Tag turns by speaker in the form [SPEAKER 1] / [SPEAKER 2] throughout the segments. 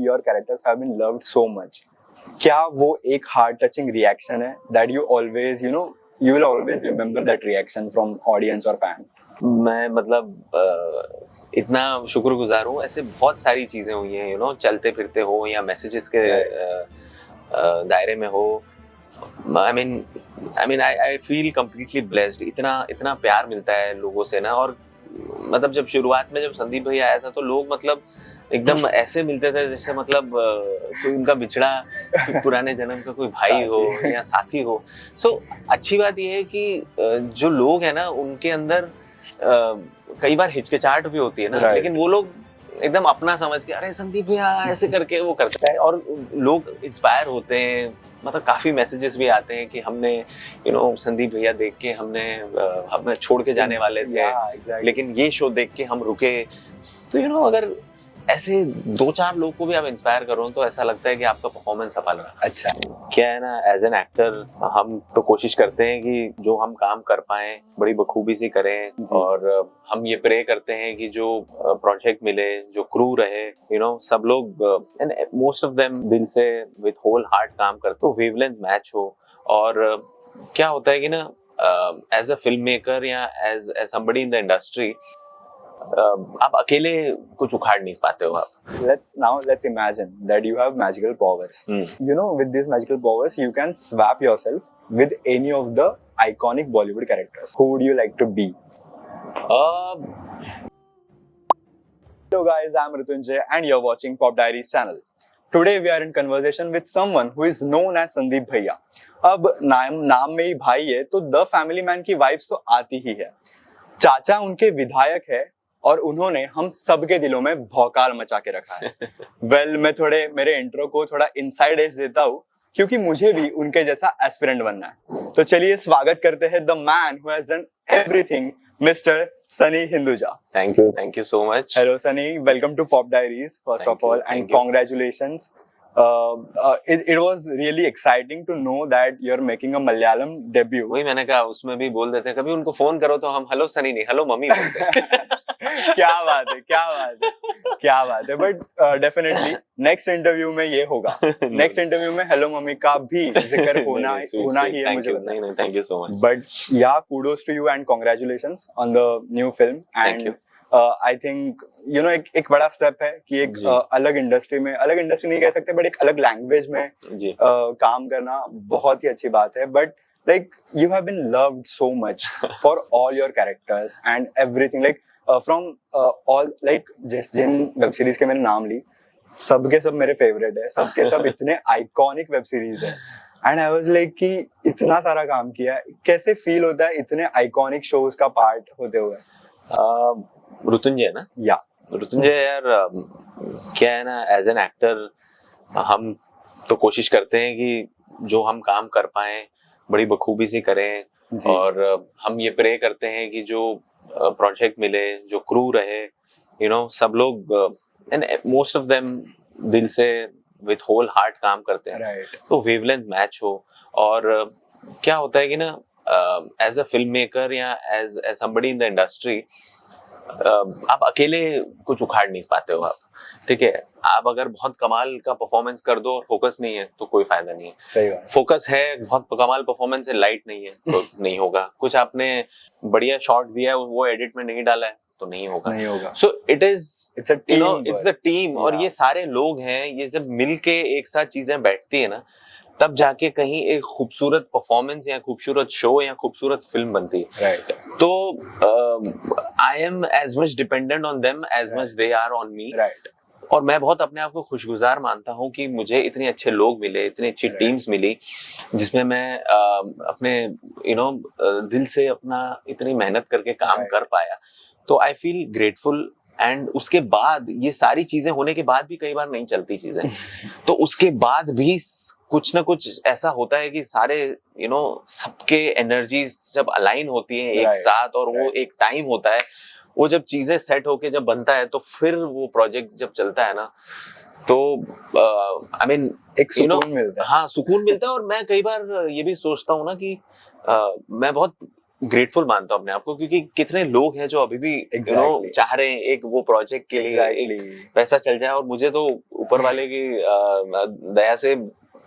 [SPEAKER 1] your characters have been loved so much, क्या वो एक हार्ट टचिंग रिएक्शन है that you always you will always remember that reaction from audience or fan?
[SPEAKER 2] मैं मतलब इतना शुक्रगुजार हूँ। ऐसे बहुत सारी चीजें हुई हैं चलते फिरते हो या मैसेजेस के दायरे में हो। I feel completely blessed। इतना प्यार मिलता है लोगों से ना। और मतलब जब शुरुआत में जब संदीप भैया आया था तो लोग मतलब एकदम ऐसे मिलते थे जैसे मतलब कोई उनका बिछड़ा पुराने जन्म का कोई भाई हो या साथी हो। अच्छी बात यह है कि जो लोग हैं ना उनके अंदर कई बार हिचकिचाहट भी होती है ना, लेकिन वो लोग एकदम अपना समझ के अरे संदीप भैया ऐसे करके वो करते हैं और लोग इंस्पायर होते हैं। मतलब काफी मैसेजेस भी आते हैं कि हमने संदीप भैया देख के हमें छोड़ के जाने वाले थे, लेकिन ये शो देख के हम रुके। तो अगर ऐसे 2-4 लोग को भी आप इंस्पायर करो तो ऐसा लगता है कि आपका परफॉर्मेंस सफल रहा।
[SPEAKER 1] अच्छा,
[SPEAKER 2] क्या है ना, एज एन एक्टर हम तो कोशिश करते हैं कि जो हम काम कर पाए बड़ी बखूबी से करें, और हम ये प्रे करते हैं कि जो प्रोजेक्ट मिले, जो क्रू रहे, सब लोग एंड मोस्ट ऑफ देम दिल से विद होल हार्ट काम करते हो, वेवलेंथ मैच हो। और क्या होता है कि ना एज अ फिल्म मेकर या as somebody in the industry आप अकेले कुछ उखाड़ नहीं पाते हो आप।
[SPEAKER 1] Let's imagine that you have magical powers. With these magical powers, you can swap yourself with any of the iconic Bollywood characters. Who would you like to be? Hello guys, I'm Ritunjay and you're watching Pop Diaries channel. Today we are in conversation with someone who is known as Sandeep Bhaiya. अब नाम में ही भाई है तो the family man की vibes तो आती ही है। चाचा उनके विधायक है और उन्होंने हम सबके दिलों में भौकाल मचा के रखा है। मैं मेरे इंट्रो को थोड़ा इनसाइड एज देता हूँ क्योंकि मुझे भी उनके जैसा एस्पिरेंट बनना है। तो चलिए स्वागत करते हैं the man who has done everything, mister Sunny Hinduja.
[SPEAKER 2] Thank you so much.
[SPEAKER 1] Hello Sunny, welcome to Pop Diaries first of all, and congratulations. It was really exciting to know that you're making a Malayalam debut.
[SPEAKER 2] वही मैंने कहा, उसमें भी बोल देते हैं, कभी उनको फोन करो तो हम हेलो सनी नहीं हेलो मम्मी बोलते हैं।
[SPEAKER 1] क्या बात है। बट डेफिनेटली नेक्स्ट इंटरव्यू में ये होगा। नेक्स्ट इंटरव्यू में हेलो मम्मी का भी जिक्र होना ही है मुझे।
[SPEAKER 2] नहीं, thank you so much.
[SPEAKER 1] But या kudos to you and congratulations on the new film. And I think एक बड़ा स्टेप है कि एक अलग इंडस्ट्री नहीं कह सकते, बट एक अलग लैंग्वेज में काम करना बहुत ही अच्छी बात है। But like you have been loved so much for all your characters and everything, like from all, like जिन वेब सीरीज के मैंने नाम ली सबके सब मेरे फेवरेट है, सबके सब इतने आइकॉनिक वेब सीरीज है। एंड आई वाज लाइक कि इतना सारा काम किया है, कैसे फील होता है इतने आइकॉनिक शोज का पार्ट होते हुए?
[SPEAKER 2] ऋतुंजय ना, या ऋतुंजय यार, क्या है ना, एज एन एक्टर हम तो कोशिश करते हैं कि जो हम काम कर पाए बड़ी बखूबी से करें, और हम ये प्रे करते हैं कि जो प्रोजेक्ट मिले, जो क्रू रहे, सब लोग एंड मोस्ट ऑफ देम दिल से विद होल हार्ट काम करते हैं, तो वेवलेंथ मैच हो। और क्या होता है कि ना एज अ फिल्म मेकर या as somebody in the industry आप अकेले कुछ उखाड़ नहीं पाते हो आप, ठीक है। आप अगर बहुत कमाल का परफॉर्मेंस कर दो और फोकस नहीं है तो कोई फायदा नहीं है।
[SPEAKER 1] सही बात।
[SPEAKER 2] फोकस है, बहुत कमाल परफॉर्मेंस है, लाइट नहीं है तो नहीं होगा। कुछ आपने बढ़िया शॉट दिया है वो एडिट में नहीं डाला है तो नहीं होगा। So it's a team. और ये सारे लोग हैं, ये जब मिलके एक साथ चीजें बैठती है ना तब जाके कहीं एक खूबसूरत परफॉर्मेंस या खूबसूरत शो या खूबसूरत फिल्म बनती है। तो I am as much dependent on them as much they are on me. और मैं बहुत अपने आप को खुशगुजार मानता हूँ कि मुझे इतने अच्छे लोग मिले, इतनी अच्छी टीम्स मिली जिसमें मैं अपने दिल से अपना इतनी मेहनत करके काम कर पाया। तो आई फील ग्रेटफुल। एंड उसके बाद ये सारी चीजें होने के बाद भी कई बार नहीं चलती चीजें तो उसके बाद भी कुछ ना कुछ ऐसा होता है कि सारे सबके एनर्जीज जब अलाइन होती हैं एक साथ, और वो एक टाइम होता है, वो जब चीजें सेट होके जब बनता है तो फिर वो प्रोजेक्ट जब चलता है ना तो आई मीन
[SPEAKER 1] एक सुकून मिलता है।
[SPEAKER 2] हाँ, सुकून मिलता है। और मैं कई बार ये भी सोचता हूँ ना कि मैं बहुत ग्रेटफुल मानता हूँ अपने आप को, क्योंकि कितने लोग हैं जो अभी भी चाह रहे हैं एक वो प्रोजेक्ट के लिए एक पैसा चल जाए, और मुझे तो ऊपर वाले की दया से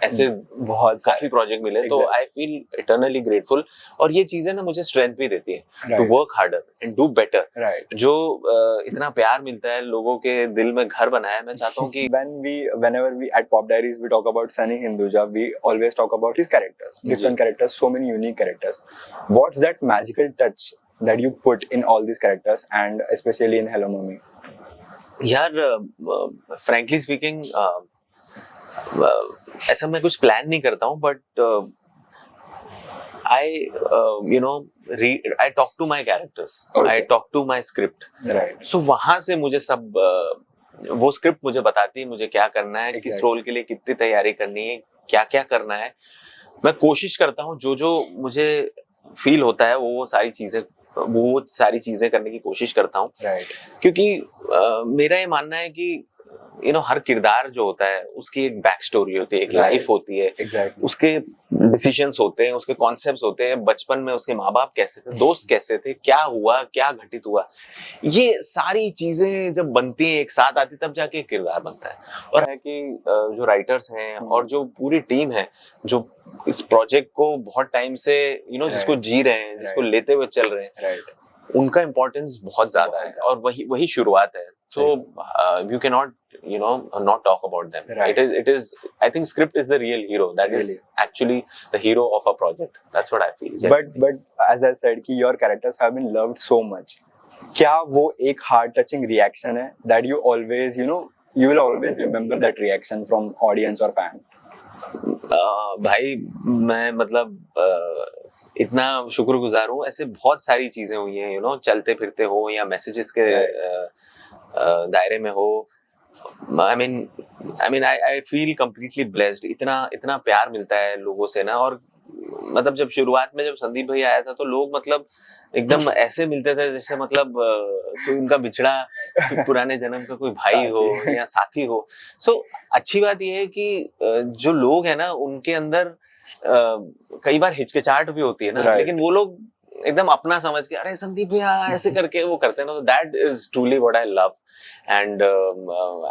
[SPEAKER 2] ऐसे बहुत काफी प्रोजेक्ट मिले, तो आई फील इटर्नली ग्रेटफुल। और ये चीजें ना मुझे स्ट्रेंथ भी देती है to work harder and do better. जो इतना प्यार मिलता है, लोगों के दिल में घर बनाया, मैं चाहता हूँ कि
[SPEAKER 1] whenever we at Pop Diaries we talk about Sunny Hinduja, we always talk about his characters, different characters, so many unique characters. What's that magical touch that you put in all these characters, and especially in Hello Mummy?
[SPEAKER 2] यार frankly speaking, ऐसा मैं कुछ plan नहीं करता हूँ, but I talk to my characters, I talk to my script,
[SPEAKER 1] right?
[SPEAKER 2] So वहां से मुझे सब वो स्क्रिप्ट मुझे बताती है मुझे क्या करना है, किस रोल के लिए कितनी तैयारी करनी है, क्या क्या करना है। मैं कोशिश करता हूँ जो मुझे फील होता है वो सारी चीजें करने की कोशिश करता हूँ, क्योंकि मेरा ये मानना है कि हर किरदार जो होता है उसकी एक बैक स्टोरी होती है, एक लाइफ होती है, उसके डिसीजंस होते हैं, उसके कॉन्सेप्ट्स होते हैं, बचपन में उसके माँ बाप कैसे थे, दोस्त कैसे थे, क्या हुआ, क्या घटित हुआ, ये सारी चीजें जब बनती हैं एक साथ आती तब जाके एक किरदार बनता है। और है कि जो राइटर्स हैं और जो पूरी टीम है जो इस प्रोजेक्ट को बहुत टाइम से जिसको जी रहे हैं, जिसको लेते हुए चल रहे हैं, उनका इम्पोर्टेंस बहुत ज्यादा है, और वही शुरुआत है। So you cannot not talk about them. It is I think script is the real hero. That is actually the hero of a project. That's what I feel.
[SPEAKER 1] But as I said कि your characters have been loved so much. क्या वो एक heart touching reaction है that you always you will always remember that reaction from audience or fan?
[SPEAKER 2] भाई मैं मतलब इतना शुक्रगुजार हूँ, ऐसे बहुत सारी चीजें हुई हैं चलते फिरते हो या मैसेजेस के दायरे में हो। I mean I feel completely blessed। इतना प्यार मिलता है लोगों से ना। और मतलब जब शुरुआत में जब संदीप भैया आया था तो लोग मतलब एकदम ऐसे मिलते थे जैसे मतलब कोई उनका बिछड़ा पुराने जन्म का कोई भाई हो या साथी हो। सो अच्छी बात यह है कि जो लोग हैं ना उनके अंदर कई बार हिचकिचाहट भी होती है ना, लेकिन वो लोग एकदम अपना समझ के अरे संदीप भैया ऐसे करके वो करते हैं ना, तो that is truly what I love and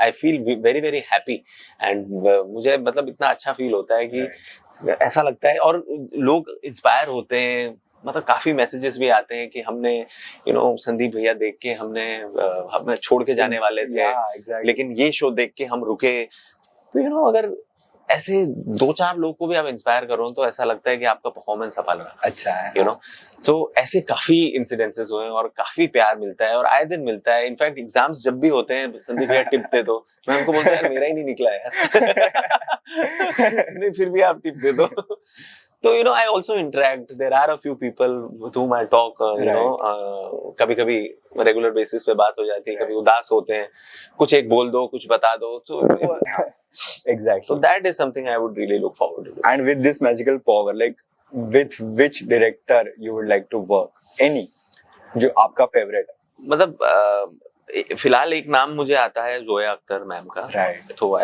[SPEAKER 2] I feel very very happy. And मुझे मतलब इतना अच्छा फील होता है कि ऐसा लगता है, और लोग इंस्पायर होते हैं, मतलब काफी मैसेजेस भी आते हैं कि हमने संदीप भैया देख के हमें छोड़ के जाने वाले थे, लेकिन ये शो देख के हम रुके। तो अगर ऐसे 2-4 लोग को भी आप इंस्पायर करो तो ऐसा लगता है कि आपका परफॉर्मेंस सफल रहा,
[SPEAKER 1] अच्छा है
[SPEAKER 2] तो ऐसे काफी इंसिडेंसेस हुए और काफी प्यार मिलता है और आए दिन मिलता है। इनफैक्ट एग्जाम्स जब भी होते हैं संदीप भैया टिप दे दो, मैं उनको बोलता है मेरा ही नहीं निकला यार नहीं फिर भी आप टिप दे दो। तो I also interact. There are a few people with whom I talk. कभी-कभी रेगुलर बेसिस पे बात हो जाती है, कभी उदास होते हैं, कुछ एक बोल दो, कुछ बता दो। So
[SPEAKER 1] exactly.
[SPEAKER 2] So that is something I would really look forward to.
[SPEAKER 1] And with this magical power, like with which director you would like to work? Any जो आपका फेवरेट है?
[SPEAKER 2] मतलब फिलहाल एक नाम मुझे आता है जोया अख्तर मैम का, तो I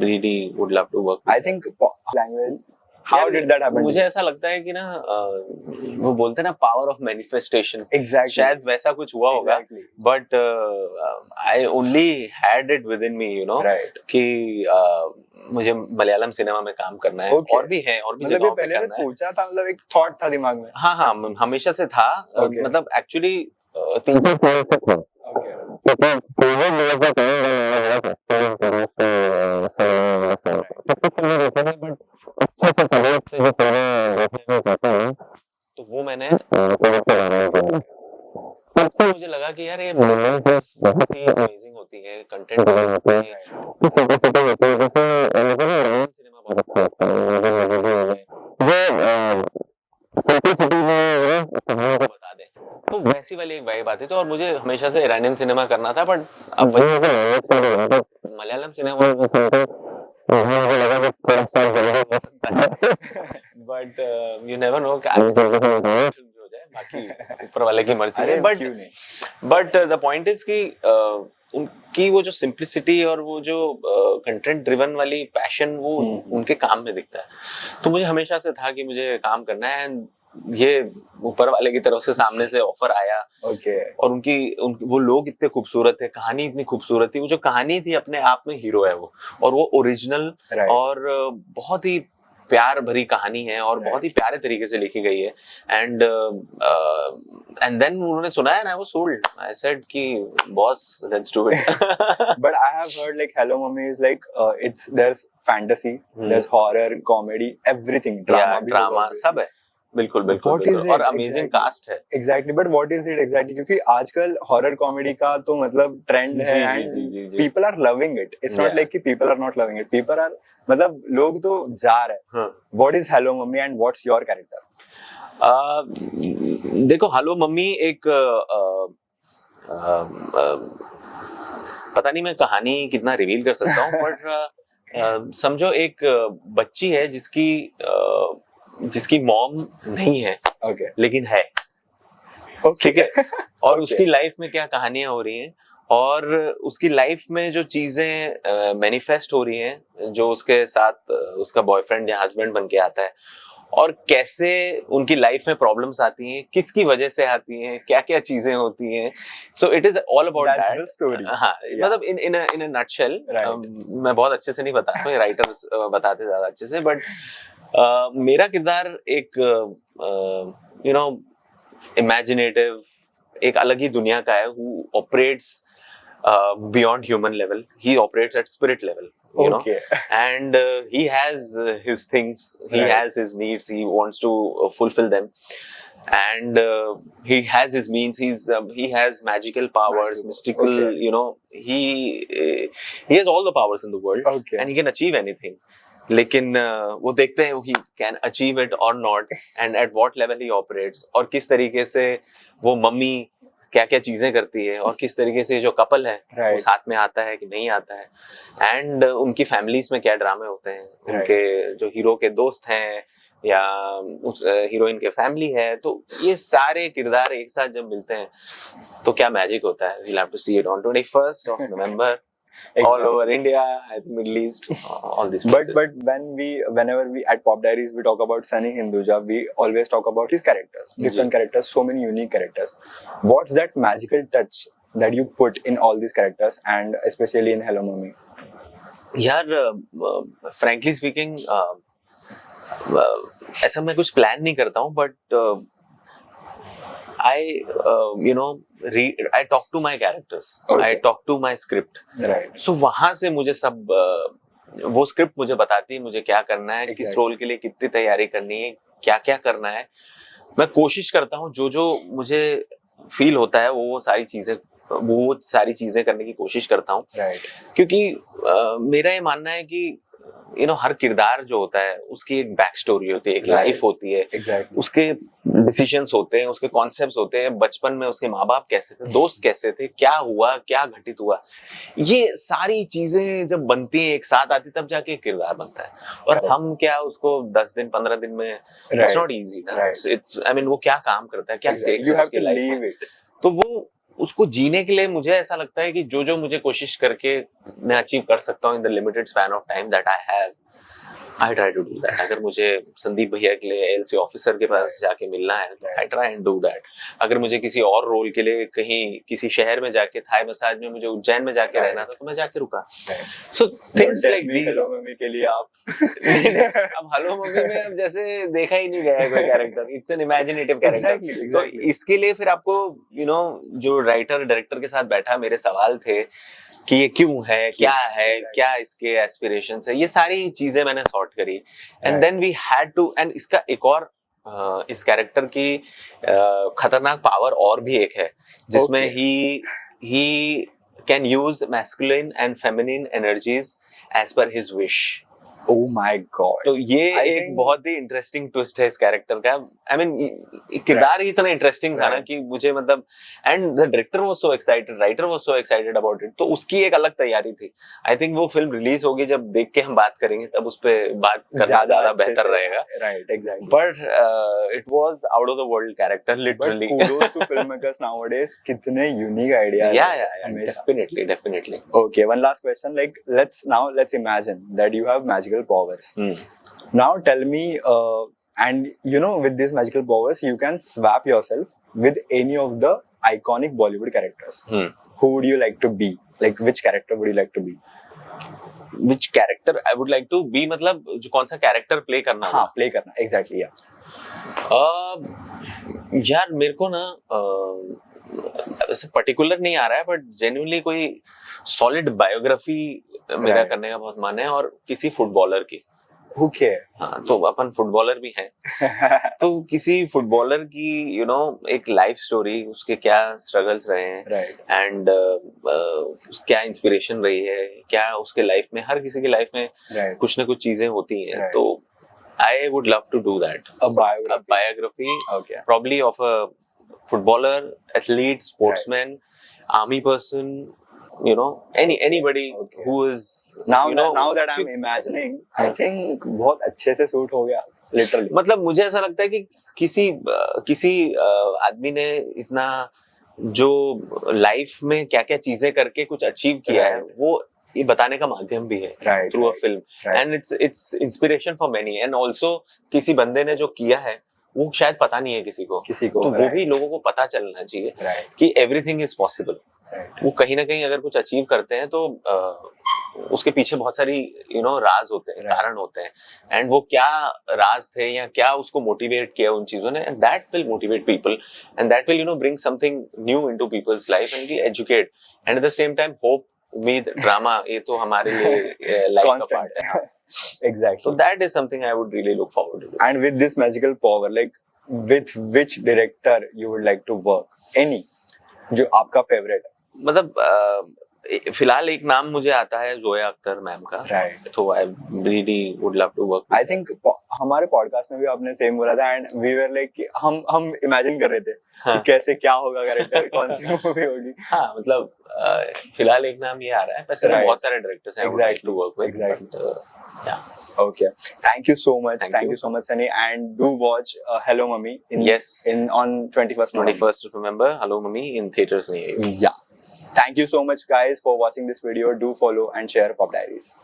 [SPEAKER 2] really would love to work.
[SPEAKER 1] I think language. How did that happen?
[SPEAKER 2] मुझे ऐसा लगता है कि ना वो बोलते हैं ना पावर ऑफ मैनिफेस्टेशन, शायद वैसा कुछ हुआ होगा, but I only had it within me कि मुझे मलयालम सिनेमा में काम करना है। और भी है, और भी जगहों पे करना है।
[SPEAKER 1] सोचा था, मतलब एक थॉट था दिमाग में?
[SPEAKER 2] हाँ हमेशा से था। मतलब एक्चुअली 3-4 साल से था। तो वो मैंने तब से मुझे लगा कि यार ये बहुत ही अमेजिंग होती है, कंटेंट होती है, छोटे-छोटे होते हैं, जैसे सिनेमा बहुत अच्छा लगता है, वो सिंपलिसिटी में कहानियों को बता दे, तो वैसी वाली एक वाइब आती थी। और मुझे हमेशा से इरानियन सिनेमा करना था, बट अब मलयालम सिनेमा मुझे लगा कि थोड़ा सा जल्दी हो सकता है, बट यू नेवर नो क्या हो जाए, बाकी ऊपर वाले की मर्जी है। बट द पॉइंट इज कि उनकी वो जो सिंप्लिसिटी और वो जो कंटेंट ड्रिवन वाली पैशन वो उनके काम में दिखता है। तो मुझे हमेशा से था कि मुझे काम करना है। एंड ये ऊपर वाले की तरफ से सामने से ऑफर आया। और वो लोग इतने खूबसूरत थे, कहानी इतनी खूबसूरत थी, वो जो कहानी थी अपने आप में हीरो है वो, और वो ओरिजिनल और बहुत ही प्यार भरी कहानी है और बहुत ही प्यारे तरीके से लिखी गई है। एंड देन उन्होंने सुनाया ना, वो सोल्ड। आई सेड कि boss let's do it.
[SPEAKER 1] But I have heard like Hello Mummy is like it's there's fantasy, there's horror, comedy, everything,
[SPEAKER 2] drama सब है। बिल्कुल बिल्कुल, और अमेजिंग कास्ट है।
[SPEAKER 1] Exactly, but what is it exactly? क्योंकि आजकल horror comedy का तो मतलब ट्रेंड है and people are loving it. It's not like कि people are not loving it, people are, मतलब लोग तो जा रहे हैं। What is hello mummy and what's your character?
[SPEAKER 2] देखो, हेलो मम्मी एक पता नहीं मैं कहानी कितना रिवील कर सकता हूँ, बट समझो एक बच्ची है जिसकी मॉम नहीं है, लेकिन है, ठीक है। और उसकी लाइफ में क्या कहानियां हो रही हैं, और उसकी लाइफ में जो चीजें मैनिफेस्ट हो रही हैं, जो उसके साथ उसका बॉयफ्रेंड या हस्बैंड बन के आता है, और कैसे उनकी लाइफ में प्रॉब्लम्स आती हैं, किसकी वजह से आती हैं, क्या क्या चीजें होती हैं। So it is all about that story. हाँ, मतलब इन अ नटशेल। मैं बहुत अच्छे से नहीं बताता हूँ, राइटर्स बताते ज्यादा अच्छे से, बट मेरा किरदार एक यू नो इमेजिनेटिव, एक अलग ही दुनिया का है, who operates beyond human level. He operates at spirit level, you know, and he has his things, he has his needs, he wants to fulfill them, and he has his means. He has magical powers, mystical, you know, he has all the powers in the world, and he can achieve anything. लेकिन वो देखते हैं he can achieve it or not, and at what level he operates, और किस तरीके से वो mummy क्या क्या चीजें करती है, और किस तरीके से जो कपल है वो साथ में आता है कि नहीं आता है, एंड उनकी फैमिलीज में क्या ड्रामे होते हैं, उनके जो हीरो के दोस्त हैं या उस हीरोइन के फैमिली है, तो ये सारे किरदार एक साथ जब मिलते हैं तो क्या मैजिक होता है। You'll have to see it on 21st of November. All over India, I think Middle East, all these places.
[SPEAKER 1] But whenever we at Pop Diaries we talk about Sunny Hinduja, we always talk about his characters, different characters, so many unique characters. What's that magical touch that you put in all these characters, and especially in Hello Mummy?
[SPEAKER 2] यार, frankly speaking, ऐसा मैं कुछ plan नहीं करता हूँ, but I talk to my characters. I talk to my script.
[SPEAKER 1] Right.
[SPEAKER 2] So वहां से मुझे सब वो स्क्रिप्ट मुझे बताती है मुझे क्या करना है, किस रोल के लिए कितनी तैयारी करनी है, क्या क्या करना है। मैं कोशिश करता हूँ जो मुझे फील होता है वो सारी चीजें करने की कोशिश करता हूँ। क्योंकि मेरा ये मानना है कि हर किरदार जो होता है उसकी एक बैक स्टोरी होती है, एक लाइफ होती है, उसके डिसीजंस होते हैं, उसके कॉन्सेप्ट्स होते हैं, बचपन में उसके माँ बाप कैसे थे, दोस्त कैसे थे, क्या हुआ, क्या घटित हुआ, ये सारी चीजें जब बनती हैं एक साथ आती तब जाके एक किरदार बनता है। और हम क्या उसको 10 दिन 15 दिन में, इट्स नॉट इजी ना, इट्स वो क्या काम करता है, क्या स्टेक्स है उसकी लाइफ में, तो वो उसको जीने के लिए मुझे ऐसा लगता है कि जो मुझे कोशिश करके मैं अचीव कर सकता हूँ in the limited span of time that I have, I try to do that. अगर मुझे संदीप भैया के लिए एलसी ऑफिसर के पास जाके मिलना है तो I try and do that. अगर मुझे किसी और रोल के लिए कहीं किसी शहर में जाके थाई मसाज में मुझे उज्जैन में जाके रहना था तो मैं जाके रुका। So things like this.
[SPEAKER 1] Hello mummy के लिए आप
[SPEAKER 2] अब हेलो मम्मी में अब जैसे देखा ही नहीं गया है कोई character, it's an imaginative character. तो इसके लिए फिर आपको जो राइटर डायरेक्टर के साथ बैठा, मेरे सवाल थे कि ये क्यों है, क्या इसके एस्पिरेशंस है, ये सारी चीजें मैंने सॉर्ट करी, and then we had to, and इसका एक और इस कैरेक्टर की खतरनाक पावर और भी एक है जिसमें he can use masculine and feminine energies as per his wish.
[SPEAKER 1] Oh my God.
[SPEAKER 2] तो ये एक बहुत ही इंटरेस्टिंग ट्विस्ट है इस कैरेक्टर का। किरदार ही इतना इंटरेस्टिंग था ना कि मुझे and the director was so excited, writer was so excited about it, तो उसकी एक अलग तैयारी थी। आई थिंक वो फिल्म रिलीज होगी, जब देख के हम बात करेंगे तब उस पे बात करना ज्यादा बेहतर रहेगा।
[SPEAKER 1] Right, exactly.
[SPEAKER 2] But it was out of the world character literally.
[SPEAKER 1] Kudos to filmmakers nowadays, कितने unique ideas.
[SPEAKER 2] Yeah, definitely.
[SPEAKER 1] Okay, one last question, like let's imagine that you have magical powers. Now tell me And you know, with these magical powers, you can swap yourself with any of the iconic Bollywood characters. Who would you like to be? Like, which character would you like to be?
[SPEAKER 2] Which character I would like to be, मतलब जो कौन सा character play करना?
[SPEAKER 1] हाँ, play करना, exactly, yeah.
[SPEAKER 2] यार मेरे को ना वैसे पर्टिकुलर नहीं आ रहा है, बट जेन्युइनली कोई सॉलिड बायोग्राफी मेरा करने का बहुत मन है, और किसी फुटबॉलर की।
[SPEAKER 1] Who care?
[SPEAKER 2] हाँ, तो अपन फुटबॉलर भी हैं तो किसी फुटबॉलर की एक लाइफ स्टोरी, उसके क्या स्ट्रगल्स रहे हैं, एंड क्या इंस्पिरेशन रही है, क्या उसके लाइफ में, हर किसी की लाइफ में कुछ ना कुछ चीजें होती हैं, तो I would love to do that.
[SPEAKER 1] A biography.
[SPEAKER 2] Okay. Probably of a footballer, athlete, sportsman, army person, anybody who is
[SPEAKER 1] now that I'm imagining, I think बहुत अच्छे से सूट हो गया literally.
[SPEAKER 2] मतलब मुझे ऐसा लगता है कि किसी आदमी ने इतना जो लाइफ में क्या क्या चीजें करके कुछ अचीव किया है, वो ये बताने का माध्यम भी है through a film, and it's inspiration for many, and also किसी बंदे ने जो किया है वो शायद पता नहीं है किसी को, तो वो भी लोगों को पता चलना चाहिए कि एवरीथिंग इज पॉसिबल। वो कहीं ना कहीं अगर कुछ अचीव करते हैं तो उसके पीछे बहुत सारी राज होते हैं, कारण होते हैं, एंड वो क्या राज थे या क्या उसको मोटिवेट किया उन चीजों ने, and that will motivate people, and that will bring something new into people's life, and will educate, and at the same time hope, उम्मीद, ड्रामा, ये तो हमारे लिए लाइफ का पार्ट है।
[SPEAKER 1] Exactly.
[SPEAKER 2] So that is something I would really look forward to.
[SPEAKER 1] And with this magical power, like with which director you would like to work? Any जो आपका favourite है?
[SPEAKER 2] मतलब फिलहाल एक नाम मुझे आता है जोया अख्तर मैम का, तो I really would love to work.
[SPEAKER 1] I think हमारे पॉडकास्ट में भी आपने सेम बोला था, एंड we were like कि हम इमेजिन कर रहे थे कि कैसे क्या होगा कैरेक्टर, कौन सी मूवी होगी।
[SPEAKER 2] हाँ, मतलब फिलहाल एक नाम ये आ रहा है, वैसे बहुत सारे डायरेक्टर्स हैं I would like to work with.
[SPEAKER 1] Exactly.
[SPEAKER 2] Yeah.
[SPEAKER 1] Okay. Thank you so much. Thank you so much, Sunny. And do watch Hello Mummy. On 21st
[SPEAKER 2] November. Hello Mummy in theaters near you.
[SPEAKER 1] Yeah. Thank you so much, guys, for watching this video. Do follow and share Pop Diaries.